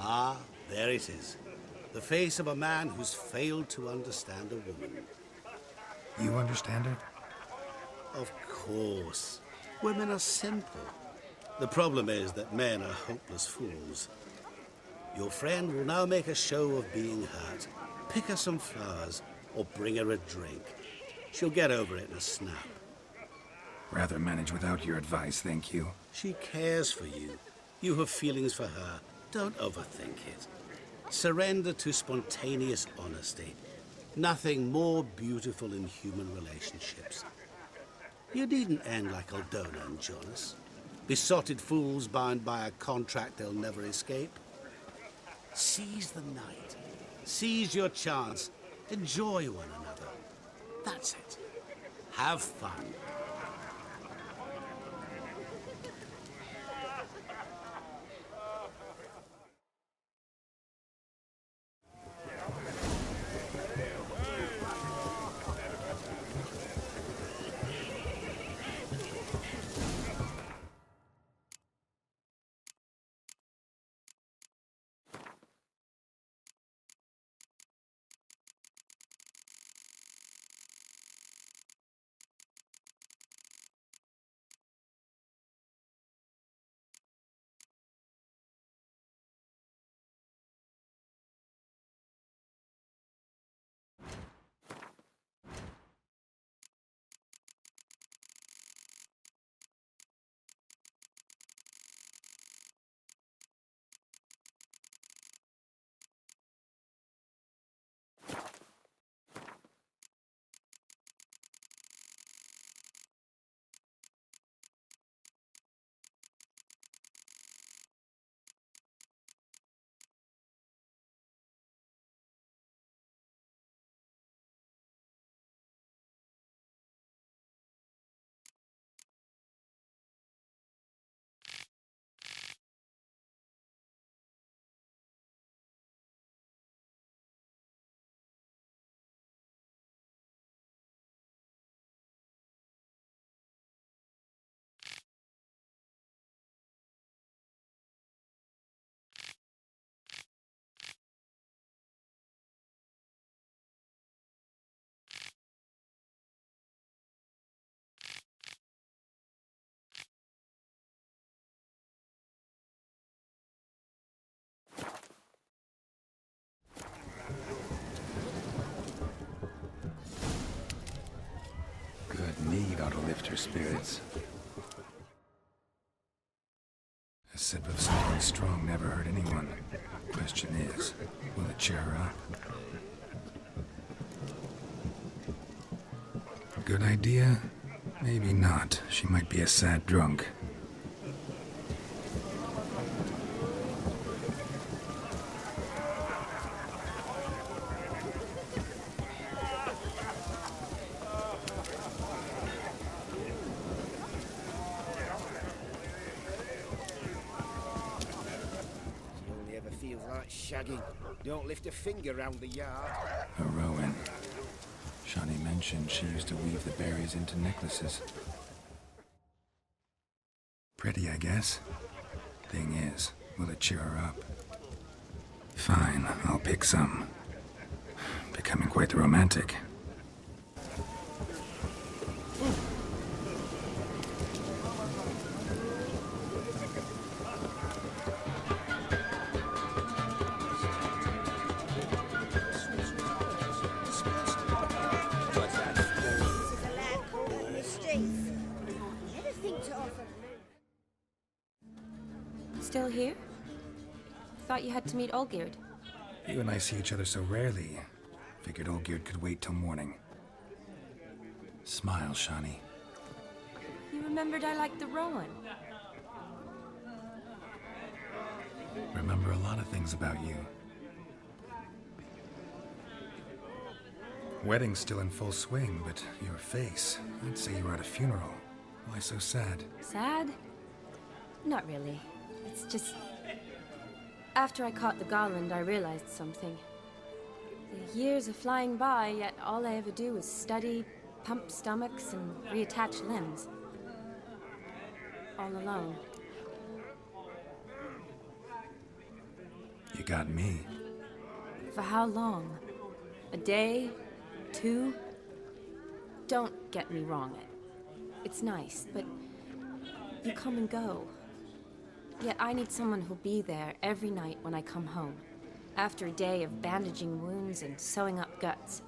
Ah, there it is. The face of a man who's failed to understand a woman. You understand her? Of course. Women are simple. The problem is that men are hopeless fools. Your friend will now make a show of being hurt, pick her some flowers, or bring her a drink. She'll get over it in a snap. Rather manage without your advice, thank you. She cares for you. You have feelings for her. Don't overthink it. Surrender to spontaneous honesty. Nothing more beautiful in human relationships. You needn't end like Aldona and Jonas. Besotted fools bound by a contract they'll never escape. Seize the night. Seize your chance. Enjoy one another. That's it. Have fun. Good mead ought to lift her spirits. sip of something strong never hurt anyone. Question is, will it cheer her up? Good idea? Maybe not. She might be a sad drunk. Shagging. Don't lift a finger round the yard. Rowan. Shani mentioned she used to weave the berries into necklaces. Pretty, I guess. Thing is, will it cheer her up? Fine, I'll pick some. Becoming quite the romantic. Still here? Thought you had to meet Olgierd. You and I see each other so rarely. Figured Olgierd could wait till morning. Smile, Shani. You remembered I liked the Rowan. Remember a lot of things about you. Wedding's still in full swing, but your face, I'd say you were at a funeral. Why so sad? Sad? Not really. It's just... After I caught the garland, I realized something. The years are flying by, yet all I ever do is study, pump stomachs, and reattach limbs. All alone. You got me. For how long? A day? 2? Don't get me wrong. It's nice, but you come and go. Yet I need someone who'll be there every night when I come home. After a day of bandaging wounds and sewing up guts,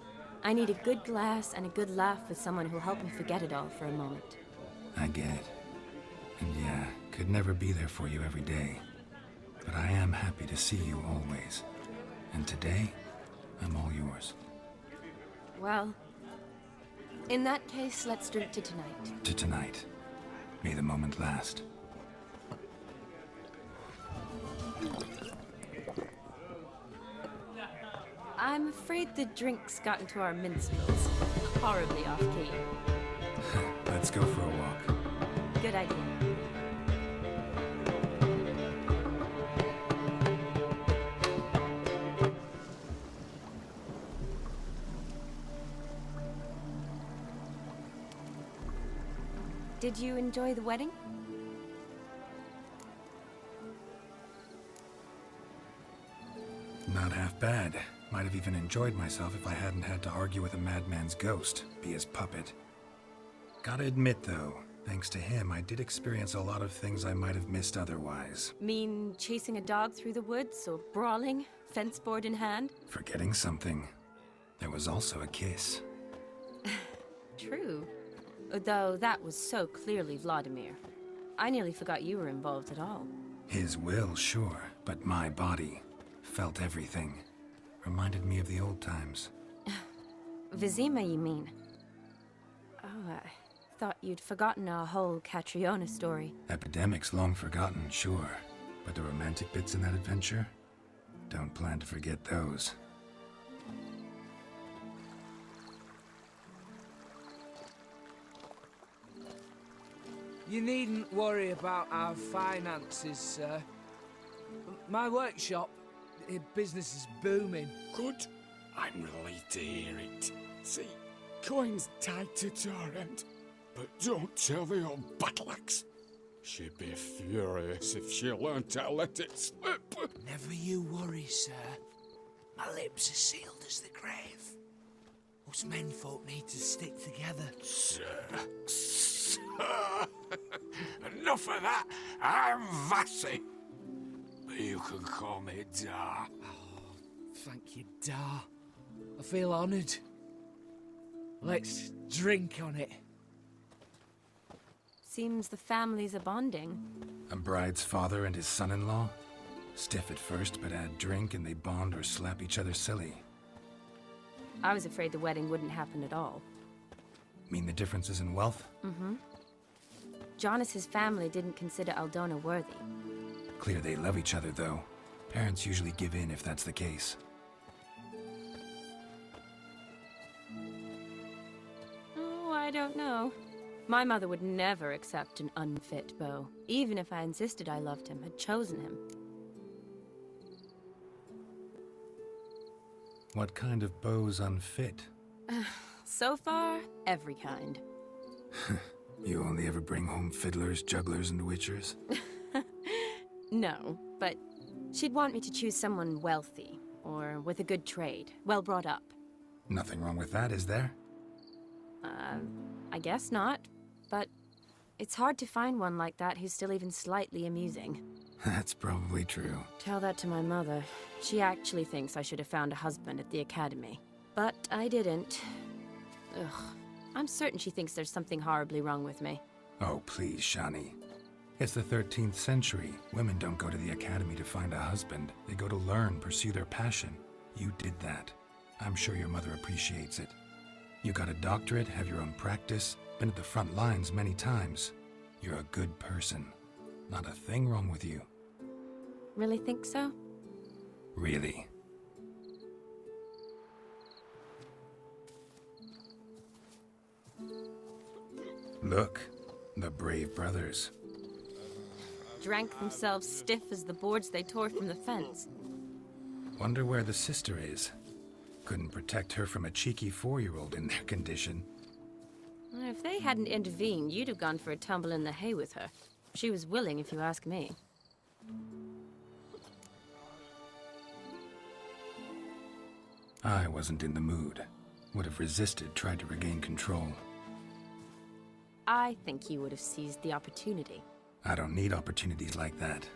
I need a good glass and a good laugh with someone who'll help me forget it all for a moment. I get it. And yeah, could never be there for you every day. But I am happy to see you always. And today, I'm all yours. Well, in that case, let's drink to tonight. To tonight. May the moment last. I'm afraid the drinks got into our minstrels. Horribly off-key. Let's go for a walk. Good idea. Did you enjoy the wedding? Not half bad. Might have even enjoyed myself if I hadn't had to argue with a madman's ghost, be his puppet. Gotta admit, though, thanks to him, I did experience a lot of things I might have missed otherwise. Mean chasing a dog through the woods, or brawling, fence board in hand? Forgetting something. There was also a kiss. True. Though that was so clearly Vladimir. I nearly forgot you were involved at all. His will, sure, but my body felt everything. Reminded me of the old times. Vizima, you mean? Oh, I thought you'd forgotten our whole Catriona story. Epidemics long forgotten, sure. But the romantic bits in that adventure? Don't plan to forget those. You needn't worry about our finances, sir. My workshop, business is booming. Good. I'm relieved to hear it. See, coin's tied to Torrent, but don't tell the old battle-axe. She'd be furious if she learned to let it slip. Never you worry, sir. My lips are sealed as the grave. Us menfolk need to stick together. Sir. Enough of that. I'm Vassy. But you can call me Dar. Oh, thank you, Dar. I feel honoured. Let's drink on it. Seems the families are bonding. A bride's father and his son-in-law? Stiff at first, but add drink and they bond or slap each other silly. I was afraid the wedding wouldn't happen at all. Mean the differences in wealth? Mm-hmm. Jonas's family didn't consider Aldona worthy. Clear they love each other, though. Parents usually give in if that's the case. Oh, I don't know. My mother would never accept an unfit beau, even if I insisted I loved him, had chosen him. What kind of beau's unfit? So far, every kind. You only ever bring home fiddlers, jugglers, and witchers? No, but she'd want me to choose someone wealthy, or with a good trade, well brought up. Nothing wrong with that, is there? I guess not, but it's hard to find one like that who's still even slightly amusing. That's probably true. Tell that to my mother. She actually thinks I should have found a husband at the academy. But I didn't. Ugh. I'm certain she thinks there's something horribly wrong with me. Oh, please, Shani. It's the 13th century. Women don't go to the academy to find a husband. They go to learn, pursue their passion. You did that. I'm sure your mother appreciates it. You got a doctorate, have your own practice, been at the front lines many times. You're a good person. Not a thing wrong with you. Really think so? Really. Look, the brave brothers. Drank themselves stiff as the boards they tore from the fence. Wonder where the sister is. Couldn't protect her from a cheeky 4-year-old in their condition. If they hadn't intervened, you'd have gone for a tumble in the hay with her. She was willing, if you ask me. I wasn't in the mood. Would have resisted, tried to regain control. I think you would have seized the opportunity. I don't need opportunities like that.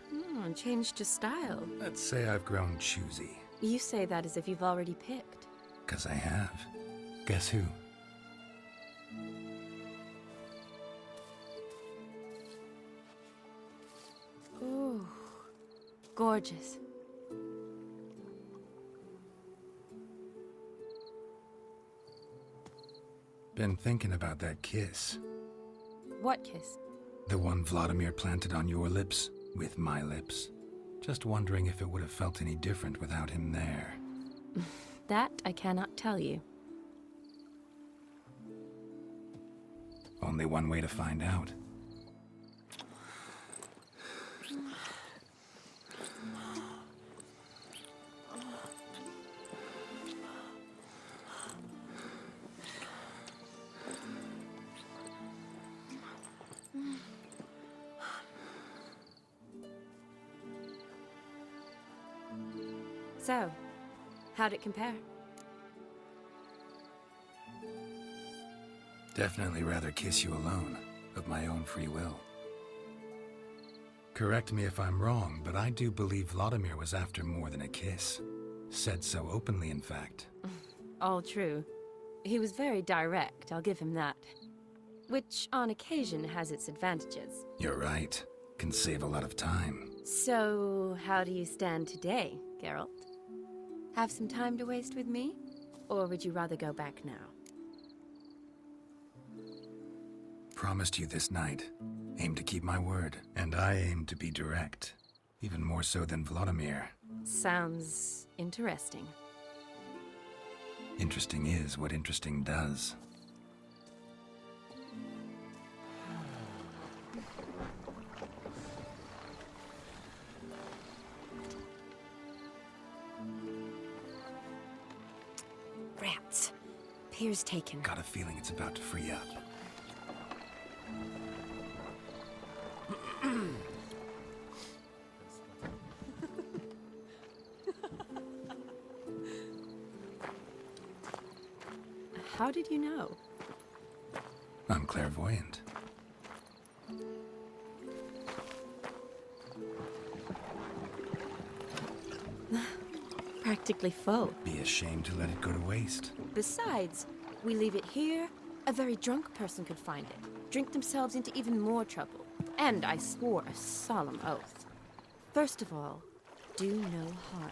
And changed your style. Let's say I've grown choosy. You say that as if you've already picked. 'Cause I have. Guess who? Ooh, gorgeous. Been thinking about that kiss. What kiss? The one Vladimir planted on your lips, with my lips. Just wondering if it would have felt any different without him there. That I cannot tell you. Only one way to find out. So, how'd it compare? Definitely rather kiss you alone, of my own free will. Correct me if I'm wrong, but I do believe Vladimir was after more than a kiss. Said so openly, in fact. All true. He was very direct, I'll give him that. Which, on occasion, has its advantages. You're right. Can save a lot of time. So, how do you stand today, Geralt? Have some time to waste with me? Or would you rather go back now? Promised you this night. Aim to keep my word. And I aim to be direct. Even more so than Vladimir. Sounds interesting. Interesting is what interesting does. Rats. Pier's taken. Got a feeling it's about to free up. How did you know? I'm clairvoyant. Practically full. Be ashamed to let it go to waste. Besides, we leave it here, a very drunk person could find it. drink themselves into even more trouble. And I swore a solemn oath. First of all, do no harm.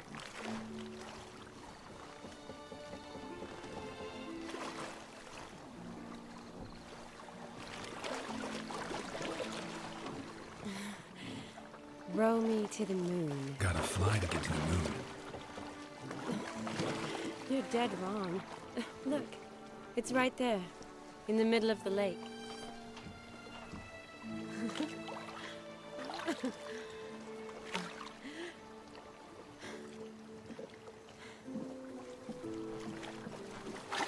Row me to the moon. Gotta fly to get to the moon. You're dead wrong. Look, it's right there, in the middle of the lake.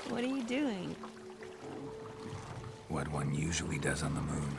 What are you doing? What one usually does on the moon.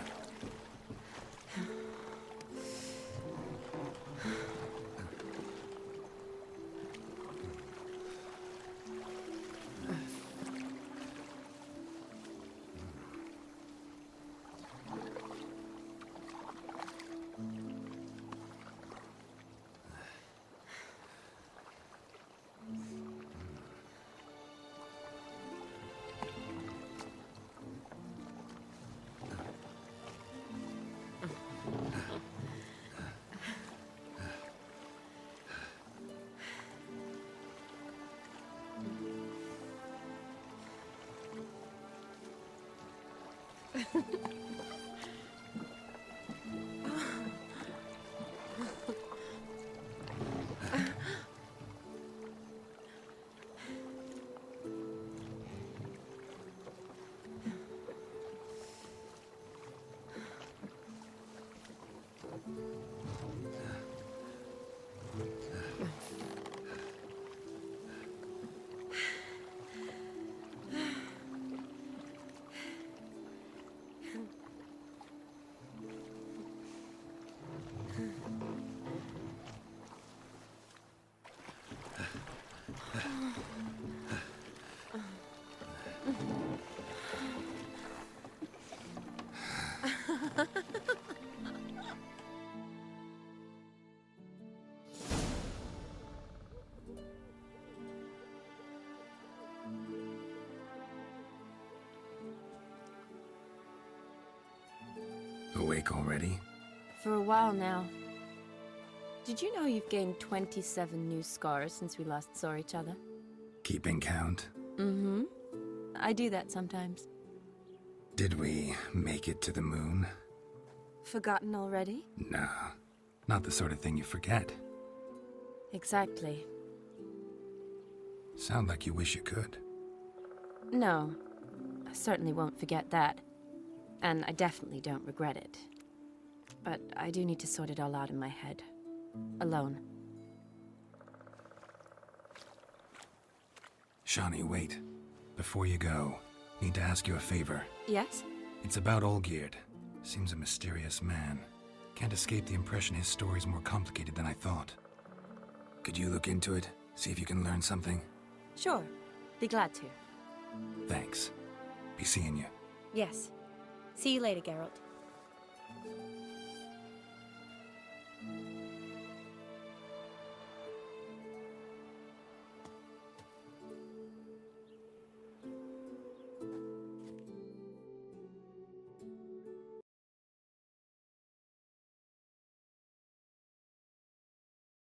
Awake already? For a while now. Did you know you've gained 27 new scars since we last saw each other? Keeping count? Mm-hmm. I do that sometimes. Did we make it to the moon? Forgotten already? Nah, not the sort of thing you forget. Exactly. Sound like you wish you could. No, I certainly won't forget that. And I definitely don't regret it. But I do need to sort it all out in my head. Alone. Shani, wait. Before you go, need to ask you a favor. Yes? It's about Olgierd. Seems a mysterious man. Can't escape the impression his story's more complicated than I thought. Could you look into it? See if you can learn something? Sure. Be glad to. Thanks. Be seeing you. Yes. See you later, Geralt.